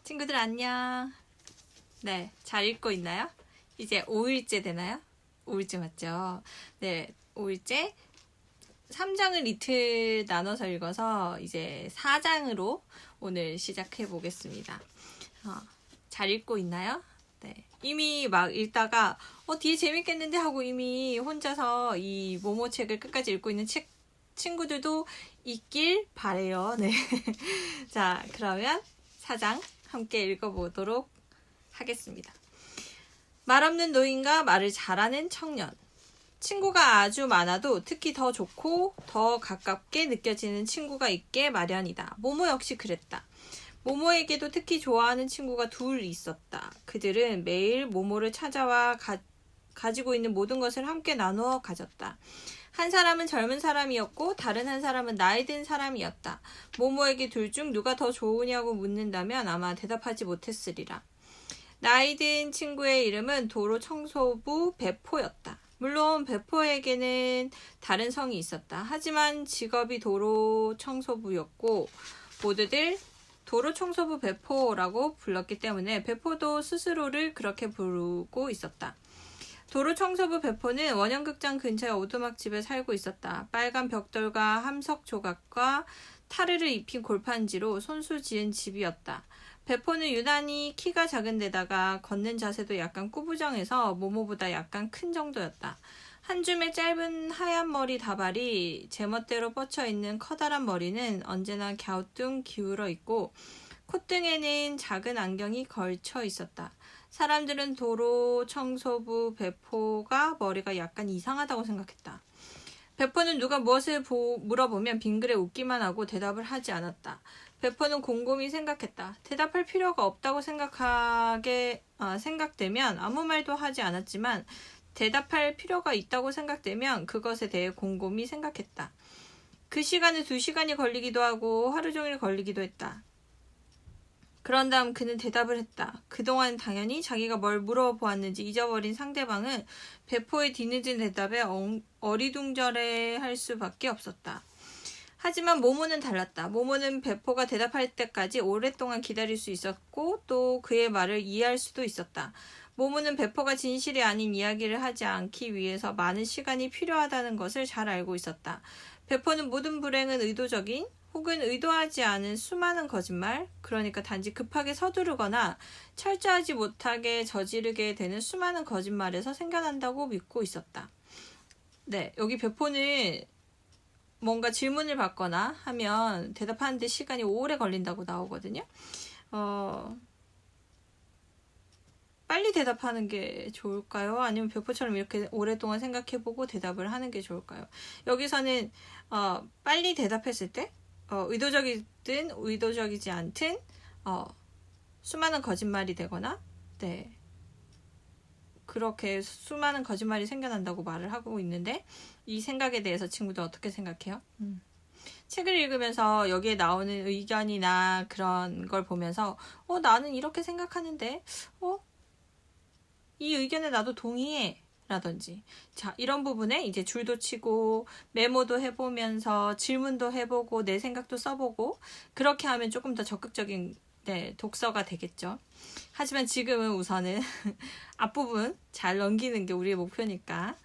친구들 안녕. 네, 잘 읽고 있나요? 이제 5일째 되나요? 5일째 맞죠? 네, 5일째 3장을 이틀 나눠서 읽어서 이제 4장으로 오늘 시작해 보겠습니다. 잘 읽고 있나요? 네. 이미 막 읽다가 뒤에 재밌겠는데 하고 이미 혼자서 이 모모 책을 끝까지 읽고 있는 친구들도 있길 바래요. 네. 자, 그러면 4장 함께 읽어보도록 하겠습니다. 말 없는 노인과 말을 잘하는 청년. 친구가 아주 많아도 특히 더 좋고 더 가깝게 느껴지는 친구가 있게 마련이다. 모모 역시 그랬다. 모모에게도 특히 좋아하는 친구가 둘 있었다. 그들은 매일 모모를 찾아와 가지고 있는 모든 것을 함께 나누어 가졌다. 한 사람은 젊은 사람이었고 다른 한 사람은 나이 든 사람이었다. 모모에게 둘 중 누가 더 좋으냐고 묻는다면 아마 대답하지 못했으리라. 나이 든 친구의 이름은 도로 청소부 베포였다. 물론 베포에게는 다른 성이 있었다. 하지만 직업이 도로 청소부였고 모두들 도로 청소부 베포라고 불렀기 때문에 베포도 스스로를 그렇게 부르고 있었다. 도로 청소부 베포는 원형극장 근처의 오두막집에 살고 있었다. 빨간 벽돌과 함석 조각과 타르를 입힌 골판지로 손수 지은 집이었다. 베포는 유난히 키가 작은 데다가 걷는 자세도 약간 꾸부정해서 모모보다 약간 큰 정도였다. 한 줌의 짧은 하얀 머리 다발이 제멋대로 뻗쳐있는 커다란 머리는 언제나 갸우뚱 기울어 있고 콧등에는 작은 안경이 걸쳐 있었다. 사람들은 도로 청소부 베포가 머리가 약간 이상하다고 생각했다. 베포는 누가 무엇을 물어보면 빙그레 웃기만 하고 대답을 하지 않았다. 베포는 곰곰이 생각했다. 대답할 필요가 없다고 생각되면 아무 말도 하지 않았지만 대답할 필요가 있다고 생각되면 그것에 대해 곰곰이 생각했다. 그 시간은 2시간이 걸리기도 하고 하루 종일 걸리기도 했다. 그런 다음 그는 대답을 했다. 그동안 당연히 자기가 뭘 물어보았는지 잊어버린 상대방은 베포의 뒤늦은 대답에 어리둥절해할 수밖에 없었다. 하지만 모모는 달랐다. 모모는 베포가 대답할 때까지 오랫동안 기다릴 수 있었고 또 그의 말을 이해할 수도 있었다. 모모는 베포가 진실이 아닌 이야기를 하지 않기 위해서 많은 시간이 필요하다는 것을 잘 알고 있었다. 베포는 모든 불행은 의도적인 혹은 의도하지 않은 수많은 거짓말, 그러니까 단지 급하게 서두르거나 철저하지 못하게 저지르게 되는 수많은 거짓말에서 생겨난다고 믿고 있었다. 네, 여기 베포는 뭔가 질문을 받거나 하면 대답하는데 시간이 오래 걸린다고 나오거든요. 빨리 대답하는 게 좋을까요? 아니면 베포처럼 이렇게 오랫동안 생각해보고 대답을 하는 게 좋을까요? 여기서는 빨리 대답했을 때 의도적이든 의도적이지 않든 수많은 거짓말이 되거나 네, 그렇게 수많은 거짓말이 생겨난다고 말을 하고 있는데 이 생각에 대해서 친구들 어떻게 생각해요? 책을 읽으면서 여기에 나오는 의견이나 그런 걸 보면서 나는 이렇게 생각하는데 이 의견에 나도 동의해 라든지 자 이런 부분에 이제 줄도 치고 메모도 해보면서 질문도 해보고 내 생각도 써보고 그렇게 하면 조금 더 적극적인 독서가 되겠죠. 하지만 지금은 우선은 앞부분 잘 넘기는 게 우리의 목표니까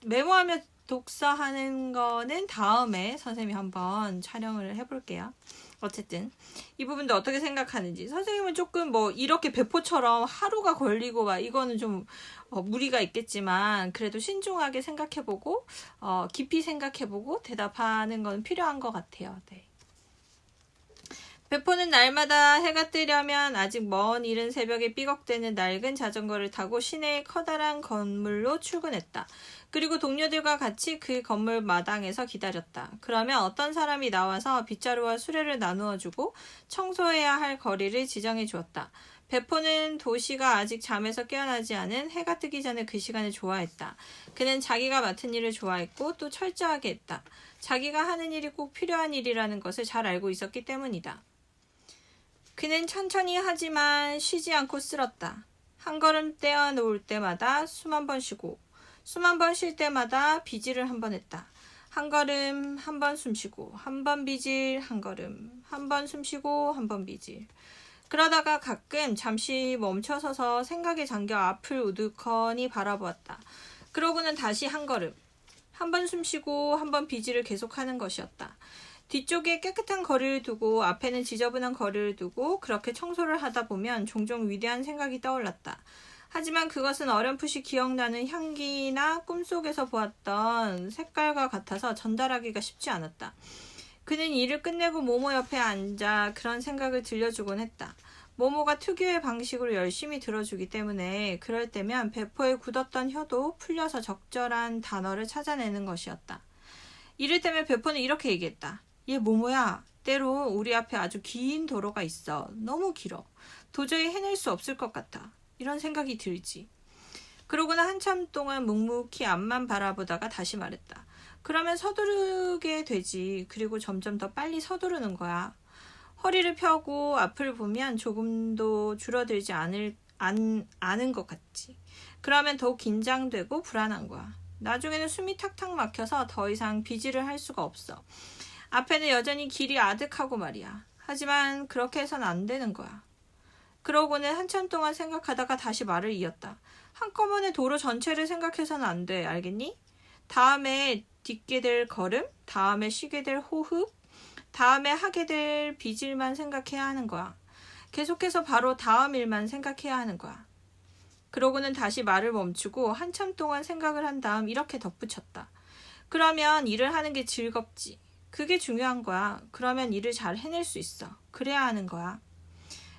메모하며 독서하는 거는 다음에 선생님이 한번 촬영을 해볼게요. 어쨌든 이 부분도 어떻게 생각하는지 선생님은 조금 이렇게 베포처럼 하루가 걸리고 막 이거는 좀 무리가 있겠지만 그래도 신중하게 생각해보고 깊이 생각해보고 대답하는 건 필요한 것 같아요. 네. 베포는 날마다 해가 뜨려면 아직 먼 이른 새벽에 삐걱대는 낡은 자전거를 타고 시내의 커다란 건물로 출근했다. 그리고 동료들과 같이 그 건물 마당에서 기다렸다. 그러면 어떤 사람이 나와서 빗자루와 수레를 나누어주고 청소해야 할 거리를 지정해 주었다. 베포는 도시가 아직 잠에서 깨어나지 않은 해가 뜨기 전에 그 시간을 좋아했다. 그는 자기가 맡은 일을 좋아했고 또 철저하게 했다. 자기가 하는 일이 꼭 필요한 일이라는 것을 잘 알고 있었기 때문이다. 그는 천천히 하지만 쉬지 않고 쓸었다. 한 걸음 떼어놓을 때마다 수만 번 쉬고 수만 번 쉴 때마다 비질을 한 번 했다. 한 걸음 한 번 숨쉬고 한 번 비질 한 걸음 한 번 숨쉬고 한 번 비질 그러다가 가끔 잠시 멈춰서서 생각에 잠겨 앞을 우두커니 바라보았다. 그러고는 다시 한 걸음. 한 번 숨쉬고 한 번 비지를 계속하는 것이었다. 뒤쪽에 깨끗한 거리를 두고 앞에는 지저분한 거리를 두고 그렇게 청소를 하다 보면 종종 위대한 생각이 떠올랐다. 하지만 그것은 어렴풋이 기억나는 향기나 꿈속에서 보았던 색깔과 같아서 전달하기가 쉽지 않았다. 그는 일을 끝내고 모모 옆에 앉아 그런 생각을 들려주곤 했다. 모모가 특유의 방식으로 열심히 들어주기 때문에 그럴 때면 배포에 굳었던 혀도 풀려서 적절한 단어를 찾아내는 것이었다. 이를테면 배포는 이렇게 얘기했다. 얘 모모야, 때로 우리 앞에 아주 긴 도로가 있어. 너무 길어. 도저히 해낼 수 없을 것 같아. 이런 생각이 들지. 그러고는 한참 동안 묵묵히 앞만 바라보다가 다시 말했다. 그러면 서두르게 되지. 그리고 점점 더 빨리 서두르는 거야. 허리를 펴고 앞을 보면 조금도 줄어들지 않은 것 같지. 그러면 더욱 긴장되고 불안한 거야. 나중에는 숨이 탁탁 막혀서 더 이상 비지를 할 수가 없어. 앞에는 여전히 길이 아득하고 말이야. 하지만 그렇게 해서는 안 되는 거야. 그러고는 한참 동안 생각하다가 다시 말을 이었다. 한꺼번에 도로 전체를 생각해서는 안 돼. 알겠니? 다음에 딛게 될 걸음, 다음에 쉬게 될 호흡, 다음에 하게 될 빚일만 생각해야 하는 거야. 계속해서 바로 다음 일만 생각해야 하는 거야. 그러고는 다시 말을 멈추고 한참 동안 생각을 한 다음 이렇게 덧붙였다. 그러면 일을 하는 게 즐겁지. 그게 중요한 거야. 그러면 일을 잘 해낼 수 있어. 그래야 하는 거야.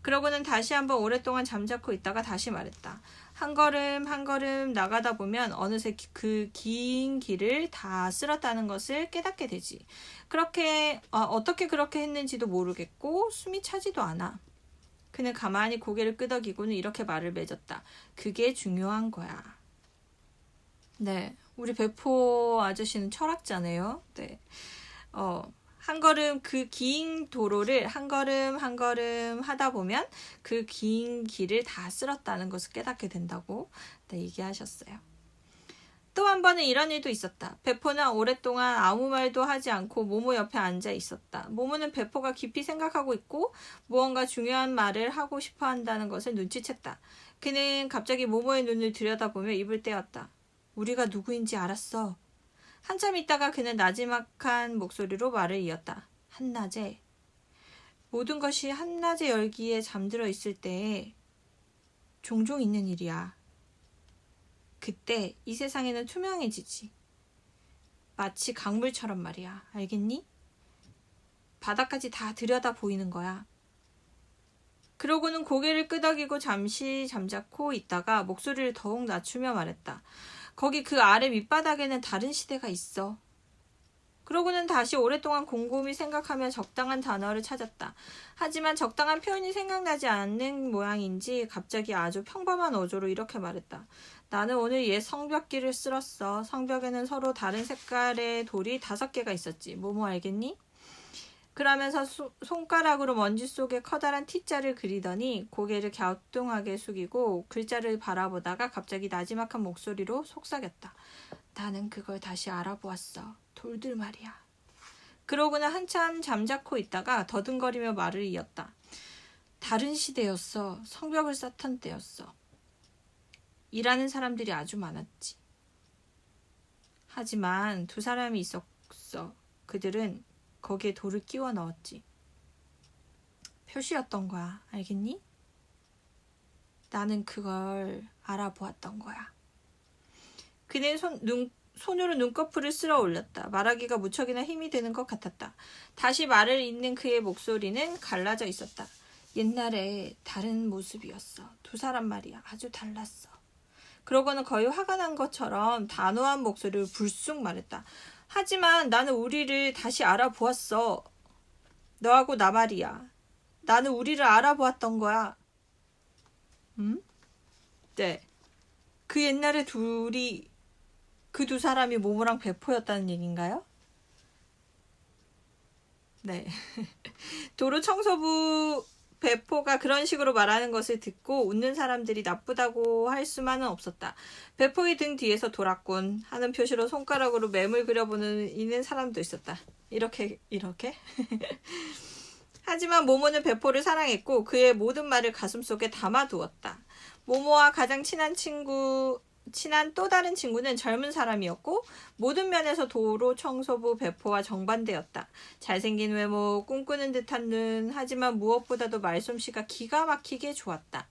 그러고는 다시 한번 오랫동안 잠자코 있다가 다시 말했다. 한 걸음 한 걸음 나가다 보면 어느새 그 긴 길을 다 쓸었다는 것을 깨닫게 되지. 그렇게 어떻게 그렇게 했는지도 모르겠고 숨이 차지도 않아. 그는 가만히 고개를 끄덕이고는 이렇게 말을 맺었다. 그게 중요한 거야. 네, 우리 배포 아저씨는 철학자네요. 네, 한 걸음 그 긴 도로를 한 걸음 한 걸음 하다 보면 그 긴 길을 다 쓸었다는 것을 깨닫게 된다고 얘기하셨어요. 또 한 번은 이런 일도 있었다. 배포는 오랫동안 아무 말도 하지 않고 모모 옆에 앉아 있었다. 모모는 배포가 깊이 생각하고 있고 무언가 중요한 말을 하고 싶어 한다는 것을 눈치챘다. 그는 갑자기 모모의 눈을 들여다보며 입을 떼었다. 우리가 누구인지 알았어. 한참 있다가 그는 나지막한 목소리로 말을 이었다. 한낮에 모든 것이 한낮의 열기에 잠들어 있을 때에 종종 있는 일이야. 그때 이 세상에는 투명해지지. 마치 강물처럼 말이야. 알겠니? 바닥까지 다 들여다 보이는 거야. 그러고는 고개를 끄덕이고 잠시 잠자코 있다가 목소리를 더욱 낮추며 말했다. 거기 그 아래 밑바닥에는 다른 시대가 있어. 그러고는 다시 오랫동안 곰곰이 생각하며 적당한 단어를 찾았다. 하지만 적당한 표현이 생각나지 않는 모양인지 갑자기 아주 평범한 어조로 이렇게 말했다. 나는 오늘 옛 성벽길을 쓸었어. 성벽에는 서로 다른 색깔의 돌이 5개가 있었지. 뭐뭐 알겠니? 그러면서 손가락으로 먼지 속에 커다란 T자를 그리더니 고개를 갸우뚱하게 숙이고 글자를 바라보다가 갑자기 나지막한 목소리로 속삭였다. 나는 그걸 다시 알아보았어. 돌들 말이야. 그러고는 한참 잠자코 있다가 더듬거리며 말을 이었다. 다른 시대였어. 성벽을 쌓던 때였어. 일하는 사람들이 아주 많았지. 하지만 2사람이 있었어. 그들은 거기에 돌을 끼워 넣었지. 표시였던 거야. 알겠니? 나는 그걸 알아보았던 거야. 그는 손으로 눈꺼풀을 쓸어 올렸다. 말하기가 무척이나 힘이 드는 것 같았다. 다시 말을 잇는 그의 목소리는 갈라져 있었다. 옛날에 다른 모습이었어. 2사람 말이야. 아주 달랐어. 그러고는 거의 화가 난 것처럼 단호한 목소리로 불쑥 말했다. 하지만 나는 우리를 다시 알아보았어. 너하고 나 말이야. 나는 우리를 알아보았던 거야. 네. 그 옛날에 그 2사람이 모모랑 배포였다는 얘기인가요? 네. 도로 청소부 배포가 그런 식으로 말하는 것을 듣고 웃는 사람들이 나쁘다고 할 수만은 없었다. 배포의 등 뒤에서 돌았군 하는 표시로 손가락으로 맴을 그려보는 사람도 있었다. 이렇게. 하지만 모모는 배포를 사랑했고 그의 모든 말을 가슴속에 담아두었다. 모모와 가장 친한 또 다른 친구는 젊은 사람이었고 모든 면에서 도로 청소부 배포와 정반대였다. 잘생긴 외모, 꿈꾸는 듯한 눈, 하지만 무엇보다도 말솜씨가 기가 막히게 좋았다.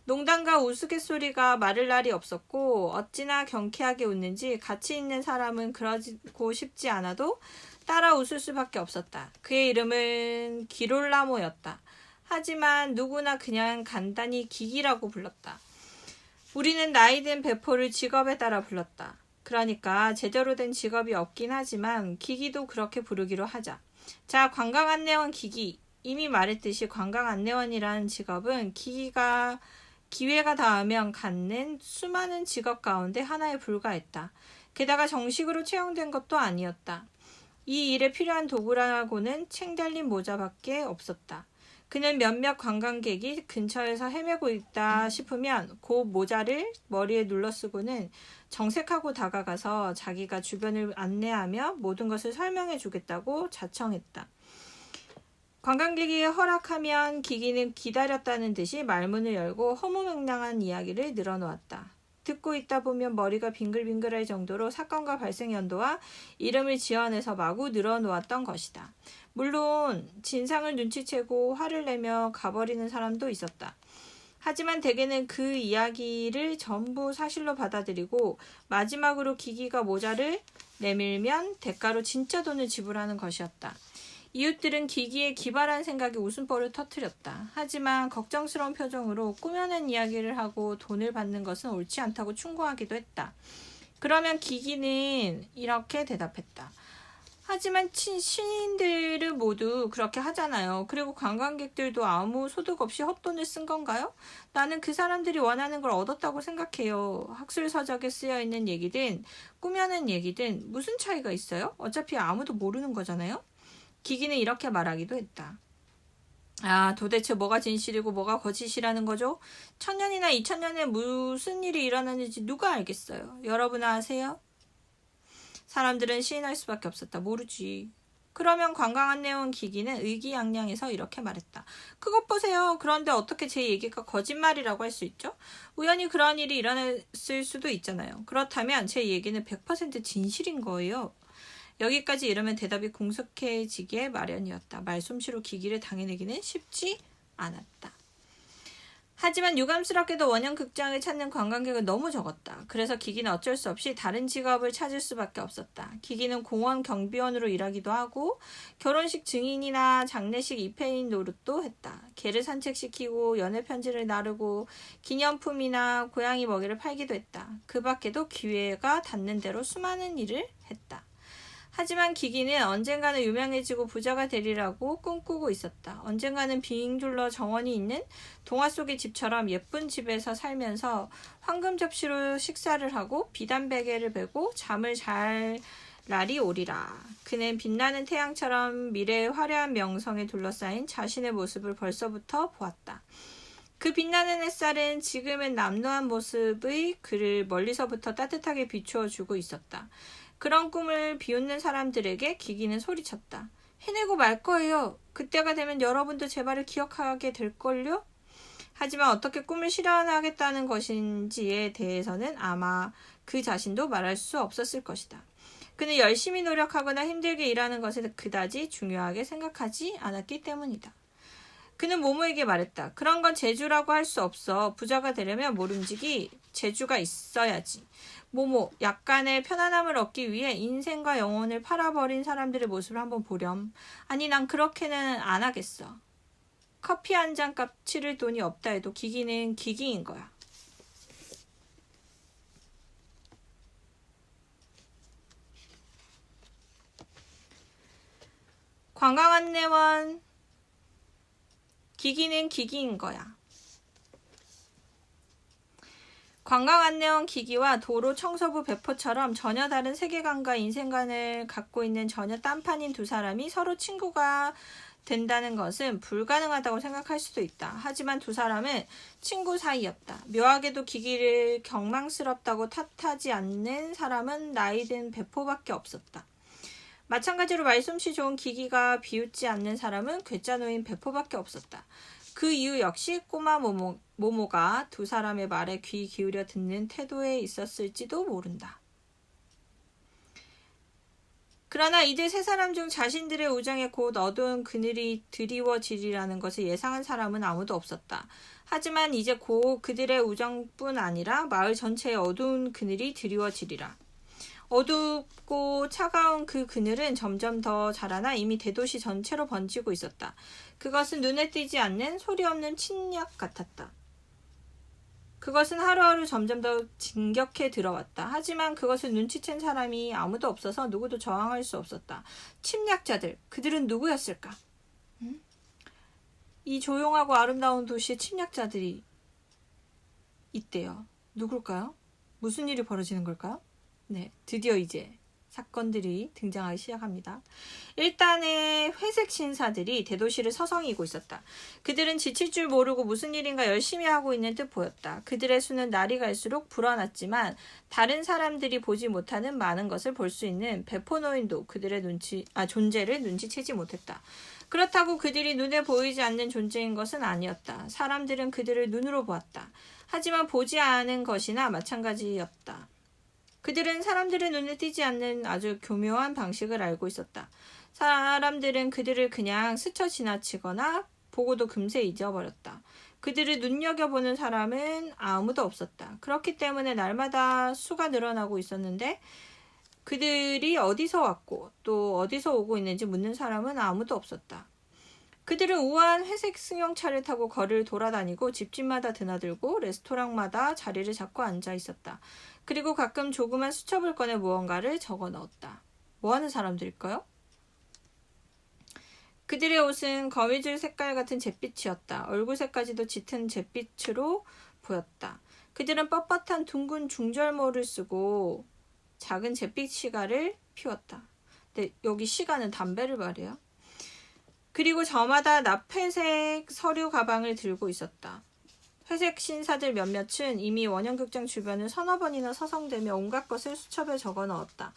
농담과 우스갯소리가 마를 날이 없었고 어찌나 경쾌하게 웃는지 같이 있는 사람은 그러고 싶지 않아도 따라 웃을 수밖에 없었다. 그의 이름은 기롤라모였다. 하지만 누구나 그냥 간단히 기기라고 불렀다. 우리는 나이든 배포를 직업에 따라 불렀다. 그러니까 제대로 된 직업이 없긴 하지만 기기도 그렇게 부르기로 하자. 자, 관광안내원 기기. 이미 말했듯이 관광안내원이라는 직업은 기회가 닿으면 갖는 수많은 직업 가운데 하나에 불과했다. 게다가 정식으로 채용된 것도 아니었다. 이 일에 필요한 도구라고는 책 달린 모자밖에 없었다. 그는 몇몇 관광객이 근처에서 헤매고 있다 싶으면 그 모자를 머리에 눌러쓰고는 정색하고 다가가서 자기가 주변을 안내하며 모든 것을 설명해 주겠다고 자청했다. 관광객이 허락하면 기기는 기다렸다는 듯이 말문을 열고 허무맹랑한 이야기를 늘어놓았다. 듣고 있다 보면 머리가 빙글빙글할 정도로 사건과 발생 연도와 이름을 지어내서 마구 늘어놓았던 것이다. 물론 진상을 눈치채고 화를 내며 가버리는 사람도 있었다. 하지만 대개는 그 이야기를 전부 사실로 받아들이고 마지막으로 기기가 모자를 내밀면 대가로 진짜 돈을 지불하는 것이었다. 이웃들은 기기의 기발한 생각에 웃음보를 터뜨렸다. 하지만 걱정스러운 표정으로 꾸며낸 이야기를 하고 돈을 받는 것은 옳지 않다고 충고하기도 했다. 그러면 기기는 이렇게 대답했다. 하지만 시인들은 모두 그렇게 하잖아요. 그리고 관광객들도 아무 소득 없이 헛돈을 쓴 건가요? 나는 그 사람들이 원하는 걸 얻었다고 생각해요. 학술서적에 쓰여있는 얘기든 꾸며낸 얘기든 무슨 차이가 있어요? 어차피 아무도 모르는 거잖아요. 기기는 이렇게 말하기도 했다. 아, 도대체 뭐가 진실이고 뭐가 거짓이라는 거죠? 1000년이나 2000년에 무슨 일이 일어났는지 누가 알겠어요? 여러분 아세요? 사람들은 시인할 수밖에 없었다. 모르지. 그러면 관광안내원 기기는 의기양양해서 이렇게 말했다. 그것 보세요. 그런데 어떻게 제 얘기가 거짓말이라고 할 수 있죠? 우연히 그런 일이 일어났을 수도 있잖아요. 그렇다면 제 얘기는 100% 진실인 거예요. 여기까지 이르면 대답이 궁숙해지기에 마련이었다. 말솜씨로 기기를 당해내기는 쉽지 않았다. 하지만 유감스럽게도 원형 극장을 찾는 관광객은 너무 적었다. 그래서 기기는 어쩔 수 없이 다른 직업을 찾을 수밖에 없었다. 기기는 공원 경비원으로 일하기도 하고 결혼식 증인이나 장례식 입회인 노릇도 했다. 개를 산책시키고 연애 편지를 나르고 기념품이나 고양이 먹이를 팔기도 했다. 그 밖에도 기회가 닿는 대로 수많은 일을 했다. 하지만 기기는 언젠가는 유명해지고 부자가 되리라고 꿈꾸고 있었다. 언젠가는 빙 둘러 정원이 있는 동화 속의 집처럼 예쁜 집에서 살면서 황금 접시로 식사를 하고 비단 베개를 베고 잠을 잘 날이 오리라. 그는 빛나는 태양처럼 미래의 화려한 명성에 둘러싸인 자신의 모습을 벌써부터 보았다. 그 빛나는 햇살은 지금은 남루한 모습의 그를 멀리서부터 따뜻하게 비추어주고 있었다. 그런 꿈을 비웃는 사람들에게 기기는 소리쳤다. 해내고 말 거예요. 그때가 되면 여러분도 제 말을 기억하게 될걸요? 하지만 어떻게 꿈을 실현하겠다는 것인지에 대해서는 아마 그 자신도 말할 수 없었을 것이다. 그는 열심히 노력하거나 힘들게 일하는 것을 그다지 중요하게 생각하지 않았기 때문이다. 그는 모모에게 말했다. 그런 건 재주라고 할 수 없어. 부자가 되려면 모름지기 재주가 있어야지. 모모, 약간의 편안함을 얻기 위해 인생과 영혼을 팔아버린 사람들의 모습을 한번 보렴. 아니, 난 그렇게는 안 하겠어. 커피 한 잔 값 치를 돈이 없다 해도 기기는 기기인 거야. 관광안내원 기기는 기기인 거야. 관광안내원 기기와 도로 청소부 배포처럼 전혀 다른 세계관과 인생관을 갖고 있는 전혀 딴판인 두 사람이 서로 친구가 된다는 것은 불가능하다고 생각할 수도 있다. 하지만 두 사람은 친구 사이였다. 묘하게도 기기를 경망스럽다고 탓하지 않는 사람은 나이든 배포밖에 없었다. 마찬가지로 말솜씨 좋은 기기가 비웃지 않는 사람은 괴짜노인 배포밖에 없었다. 그 이유 역시 꼬마 모모가 두 사람의 말에 귀 기울여 듣는 태도에 있었을지도 모른다. 그러나 이들 세 사람 중 자신들의 우정에 곧 어두운 그늘이 드리워지리라는 것을 예상한 사람은 아무도 없었다. 하지만 이제 곧 그들의 우정뿐 아니라 마을 전체의 어두운 그늘이 드리워지리라. 어둡고 차가운 그 그늘은 점점 더 자라나 이미 대도시 전체로 번지고 있었다. 그것은 눈에 띄지 않는 소리 없는 침략 같았다. 그것은 하루하루 점점 더 진격해 들어왔다. 하지만 그것을 눈치챈 사람이 아무도 없어서 누구도 저항할 수 없었다. 침략자들, 그들은 누구였을까? 이 조용하고 아름다운 도시에 침략자들이 있대요. 누굴까요? 무슨 일이 벌어지는 걸까요? 네, 드디어 이제 사건들이 등장하기 시작합니다. 일단의 회색 신사들이 대도시를 서성이고 있었다. 그들은 지칠 줄 모르고 무슨 일인가 열심히 하고 있는 듯 보였다. 그들의 수는 날이 갈수록 불어났지만 다른 사람들이 보지 못하는 많은 것을 볼 수 있는 배포노인도 그들의 존재를 눈치채지 못했다. 그렇다고 그들이 눈에 보이지 않는 존재인 것은 아니었다. 사람들은 그들을 눈으로 보았다. 하지만 보지 않은 것이나 마찬가지였다. 그들은 사람들의 눈에 띄지 않는 아주 교묘한 방식을 알고 있었다. 사람들은 그들을 그냥 스쳐 지나치거나 보고도 금세 잊어버렸다. 그들을 눈여겨보는 사람은 아무도 없었다. 그렇기 때문에 날마다 수가 늘어나고 있었는데 그들이 어디서 왔고 또 어디서 오고 있는지 묻는 사람은 아무도 없었다. 그들은 우아한 회색 승용차를 타고 거리를 돌아다니고 집집마다 드나들고 레스토랑마다 자리를 잡고 앉아 있었다. 그리고 가끔 조그만 수첩을 꺼내 무언가를 적어 넣었다. 뭐 하는 사람들일까요? 그들의 옷은 거미줄 색깔 같은 잿빛이었다. 얼굴 색까지도 짙은 잿빛으로 보였다. 그들은 뻣뻣한 둥근 중절모를 쓰고 작은 잿빛 시가를 피웠다. 네, 여기 시가는 담배를 말해요. 그리고 저마다 납회색 서류 가방을 들고 있었다. 회색 신사들 몇몇은 이미 원형극장 주변을 서너 번이나 서성대며 온갖 것을 수첩에 적어 넣었다.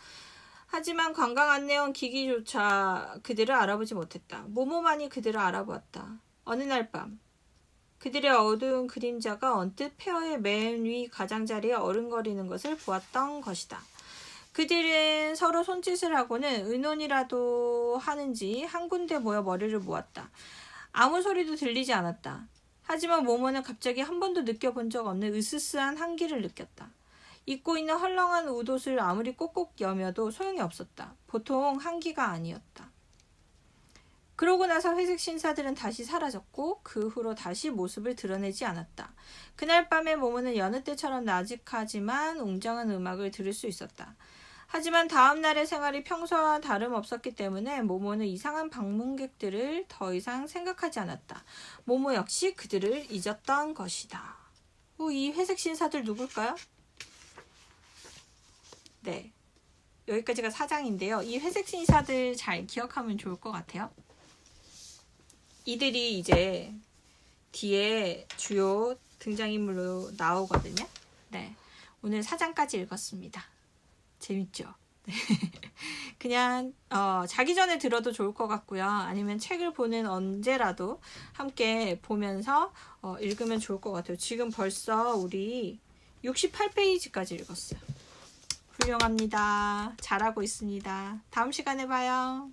하지만 관광 안내원 기기조차 그들을 알아보지 못했다. 모모만이 그들을 알아보았다. 어느 날 밤 그들의 어두운 그림자가 언뜻 폐허의 맨 위 가장자리에 어른거리는 것을 보았던 것이다. 그들은 서로 손짓을 하고는 의논이라도 하는지 한 군데 모여 머리를 모았다. 아무 소리도 들리지 않았다. 하지만 모모는 갑자기 한 번도 느껴본 적 없는 으스스한 한기를 느꼈다. 입고 있는 헐렁한 웃옷을 아무리 꼭꼭 여며도 소용이 없었다. 보통 한기가 아니었다. 그러고 나서 회색 신사들은 다시 사라졌고 그 후로 다시 모습을 드러내지 않았다. 그날 밤에 모모는 여느 때처럼 나직하지만 웅장한 음악을 들을 수 있었다. 하지만 다음 날의 생활이 평소와 다름없었기 때문에 모모는 이상한 방문객들을 더 이상 생각하지 않았다. 모모 역시 그들을 잊었던 것이다. 이 회색 신사들 누굴까요? 네, 여기까지가 4장인데요. 이 회색 신사들 잘 기억하면 좋을 것 같아요. 이들이 이제 뒤에 주요 등장인물로 나오거든요. 네, 오늘 4장까지 읽었습니다. 재밌죠? 네. 그냥 자기 전에 들어도 좋을 것 같고요. 아니면 책을 보는 언제라도 함께 보면서 읽으면 좋을 것 같아요. 지금 벌써 우리 68페이지까지 읽었어요. 훌륭합니다. 잘하고 있습니다. 다음 시간에 봐요.